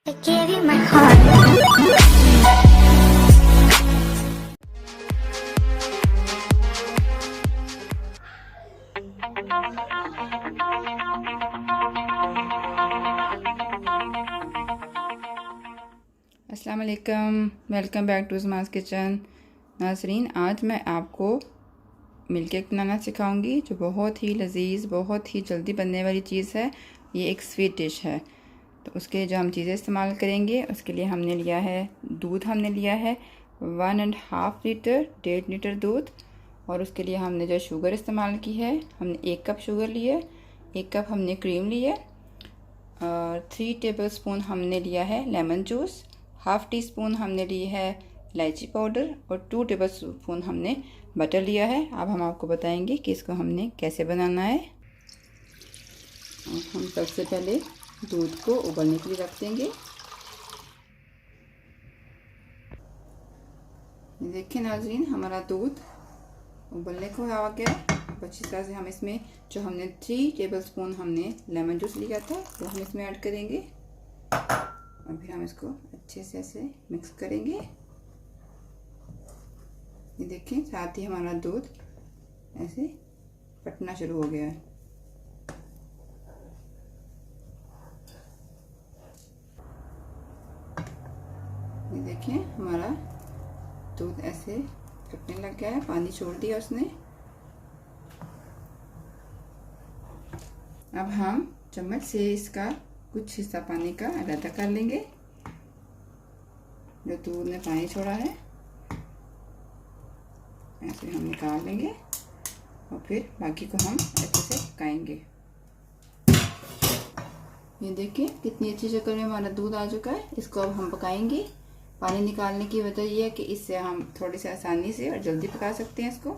I gave you my heart. अस्सलाम वालेकुम, welcome back to ज़माज़ kitchen. नाज़रीन, आज मैं आपको मिल्क केक बनाना सिखाऊंगी जो बहुत ही लजीज़, बहुत ही जल्दी बनने वाली चीज़ है। ये एक स्वीट डिश है। तो उसके जो हम चीज़ें इस्तेमाल करेंगे, उसके लिए हमने लिया है दूध, हमने लिया है 1.5 लीटर, 1.5 लीटर दूध। और उसके लिए हमने जो शुगर इस्तेमाल की है, हमने 1 कप शुगर ली है, 1 कप हमने क्रीम ली है, और 3 टेबलस्पून हमने लिया है लेमन जूस, 1/2 टीस्पून हमने ली है इलायची पाउडर, और 2 टेबलस्पून हमने बटर लिया है। अब हम आपको बताएंगे कि इसको हमने कैसे बनाना है। और हम सबसे पहले दूध को उबलने के लिए रख देंगे। देखिए नाज़रीन, हमारा दूध उबलने को आ गया। अब अच्छी तरह से हम इसमें जो हमने 3 टेबलस्पून हमने लेमन जूस लिया था वो हम इसमें ऐड करेंगे, और फिर हम इसको अच्छे से ऐसे मिक्स करेंगे। ये देखिए, साथ ही हमारा दूध ऐसे फटना शुरू हो गया है। ये देखिए, हमारा दूध ऐसे फटने लग गया है, पानी छोड़ दिया उसने। अब हम चम्मच से इसका कुछ हिस्सा पानी का अलग कर लेंगे। जो दूध ने पानी छोड़ा है ऐसे हम निकाल लेंगे, और फिर बाकी को हम अच्छे से पकाएंगे। ये देखिए, कितनी अच्छी शक्ल में हमारा दूध आ चुका है। इसको अब हम पकाएंगे। पानी निकालने की वजह यह है कि इससे हम थोड़ी सी आसानी से और जल्दी पका सकते हैं इसको।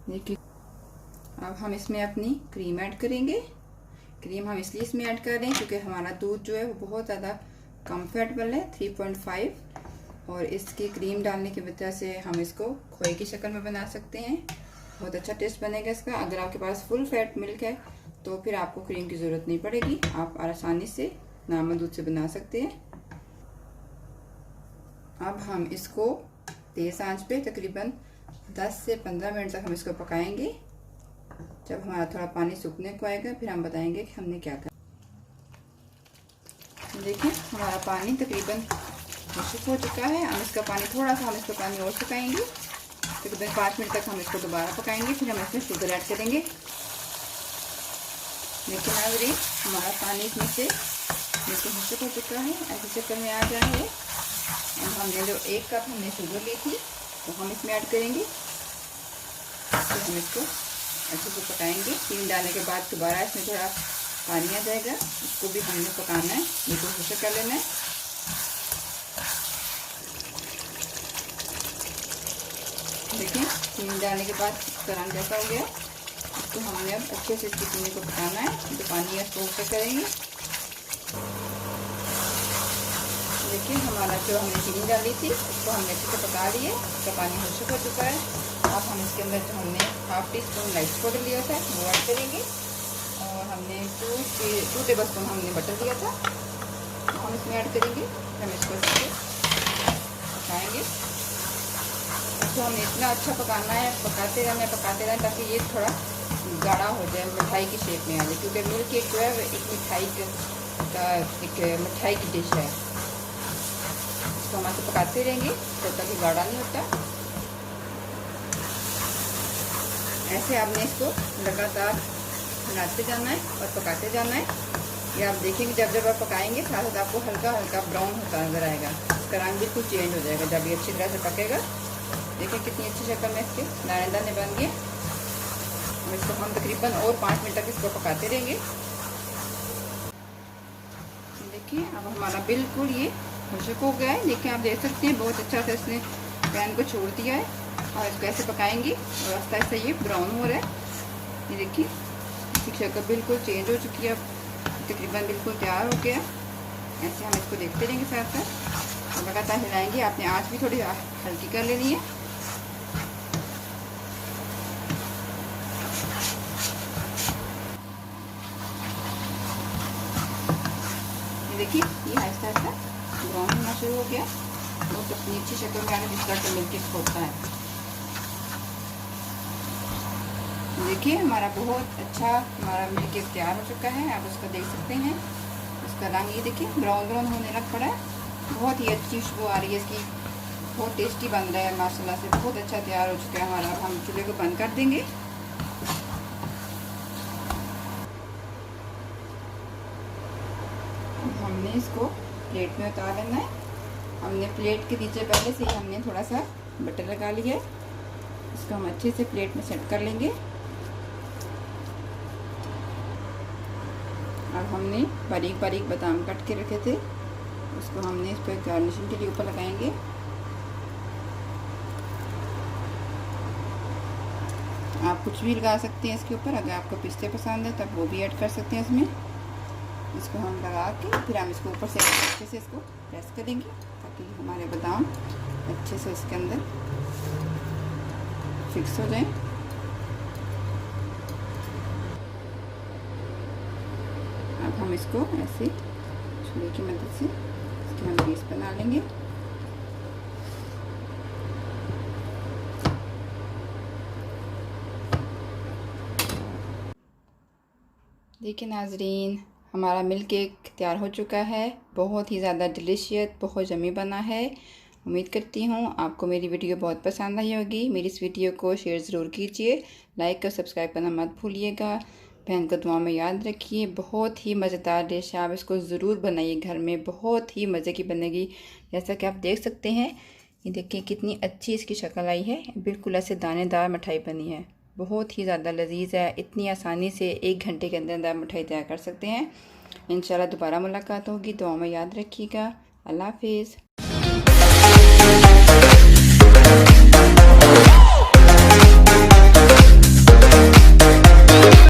देखिए, अब हम इसमें अपनी क्रीम ऐड करेंगे। क्रीम हम इसलिए इसमें ऐड कर रहे हैं क्योंकि हमारा दूध जो है वो बहुत ज़्यादा कंफर्टेबल है, 3.5, और इसकी क्रीम डालने की वजह से हम इसको खोए की शक्ल में बना सकते हैं। बहुत अच्छा टेस्ट बनेगा इसका। अगर आपके पास फुल फैट मिल्क है तो फिर आपको क्रीम की ज़रूरत नहीं पड़ेगी, आप आसानी से नॉर्मल दूध से बना सकते हैं। अब हम इसको तेज़ आंच पे तकरीबन 10 से 15 मिनट तक हम इसको पकाएंगे। जब हमारा थोड़ा पानी सूखने को आएगा फिर हम बताएंगे कि हमने क्या करना। देखिए, हमारा पानी तकरीबन खुश्क हो चुका है। हम इसका पानी थोड़ा सा हम इसको पानी और सुखाएंगे। तकरीबन 5 मिनट तक हम इसको दोबारा पकाएंगे, फिर हम इसमें शुगर ऐड करेंगे। देखिए नाज़रीन, हमारा पानी इसमें से बिल्कुल खुश्क हो चुका है, ऐसे शक्ल में आ गया है। अब हमने जो 1 कप हमने शुगर ली थी वो हम इसमें ऐड करेंगे। फिर हम इसको अच्छे से पकाएंगे। क्रीम डालने के बाद दोबारा इसमें थोड़ा पानी आ जाएगा, उसको भी हमने पकाना है, बिल्कुल खुश्क कर लेना है। देखिए, क्रीम डालने के बाद इसका रंग जैसा हो गया। इसको हमने अब अच्छे से इसकी चीनी को पकाना है, तो पानी इसको खुश्क करेंगे। देखिए, हमारा जो हमने चीनी डाली थी उसको हमने अच्छे से पका लिए, उसका पानी खुश्क हो चुका है। अब हम इसके अंदर जो हमने 1/2 टीस्पून इलायची पाउडर लिया था वो ऐड करेंगे, और हमने 2 टेबलस्पून हमने बटर लिया था वो हम इसमें ऐड करेंगे। हम इसको अच्छे पकाएंगे। तो हमें इतना अच्छा पकाना है, पकाते रहना ताकि ये थोड़ा गाढ़ा हो जाए, मिठाई की शेप में आ जाए, क्योंकि मिल्क केक जो है वो एक मिठाई की डिश है। इसको हम ऐसे पकाते रहेंगे जब तक ये गाढ़ा नहीं होता। ऐसे आपने इसको लगातार बनाते जाना है और पकाते जाना है। ये आप देखेंगे, जब आप पकाएंगे साथ साथ आपको हल्का हल्का ब्राउन होता नजर आएगा। इसका रंग बिल्कुल चेंज हो जाएगा जब ये अच्छी तरह से पकेगा। देखिए, कितनी अच्छी शक्ल में इसके दाने दाने बन गए। इसको हम तकरीबन और 5 मिनट तक इसको पकाते रहेंगे। देखिए, अब हमारा बिल्कुल ये खुश्क हो गया है। देखिए, आप देख सकते हैं बहुत अच्छा से इसने पैन को छोड़ दिया है, और इसको ऐसे पकाएंगे और आस्ता आस्ता ये ब्राउन हो रहा है। ये देखिए, इसकी शक्ल बिल्कुल चेंज हो चुकी है, अब तकरीबन बिल्कुल तैयार हो गया। ऐसे हम इसको देखते रहेंगे साथ साथ, और लगातार हिलाएंगे। आपने आँच भी थोड़ी हल्की कर लेनी है। देखिए ये आहिस्ता आहिस्ता ब्राउन होना शुरू हो गया, बहुत अपनी अच्छी शक्ल में आने जिस तरह का मिल्क केक होता है। देखिए हमारा बहुत अच्छा हमारा मिल्क केक तैयार हो चुका है, आप उसको देख सकते हैं। उसका रंग ये देखिए ब्राउन ब्राउन होने लग पड़ा है, बहुत ही अच्छी खुशबू आ रही है इसकी, बहुत टेस्टी बन रहा है माशाल्लाह से, बहुत अच्छा तैयार हो चुका है हमारा। अब हम चूल्हे को बंद कर देंगे। हमने इसको प्लेट में उतार लेना है। हमने प्लेट के नीचे पहले से ही हमने थोड़ा सा बटर लगा लिया है, इसको हम अच्छे से प्लेट में सेट कर लेंगे। अब हमने बारीक बारीक बादाम काट के रखे थे, उसको हमने इस पर गार्निशिंग के लिए ऊपर लगाएंगे। आप कुछ भी लगा सकते हैं इसके ऊपर, अगर आपको पिस्ते पसंद है तब वो भी ऐड कर सकते हैं इसमें। इसको हम लगा के फिर हम इसको ऊपर से अच्छे से इसको प्रेस करेंगे ताकि हमारे बादाम अच्छे से इसके अंदर फिक्स हो जाए। अब हम इसको ऐसे छुरी की मदद से इसके हम बेस बना लेंगे। देखिए नाजरीन, हमारा मिल्क केक तैयार हो चुका है, बहुत ही ज़्यादा डिलीशियस, बहुत यम्मी बना है। उम्मीद करती हूँ आपको मेरी वीडियो बहुत पसंद आई होगी। मेरी इस वीडियो को शेयर ज़रूर कीजिए, लाइक और सब्सक्राइब करना मत भूलिएगा। बहन को दुआ में याद रखिए। बहुत ही मज़ेदार डिश है, आप इसको ज़रूर बनाइए घर में, बहुत ही मज़े की बनेगी। जैसा कि आप देख सकते हैं, ये देखिए कितनी अच्छी इसकी शक्ल आई है, बिल्कुल ऐसे दानेदार मिठाई बनी है, बहुत ही ज़्यादा लजीज है। इतनी आसानी से 1 घंटे के अंदर आप मिठाई तैयार कर सकते हैं। इंशाल्लाह दोबारा मुलाकात होगी, दुआ में याद रखिएगा। अल्लाह हाफिज़।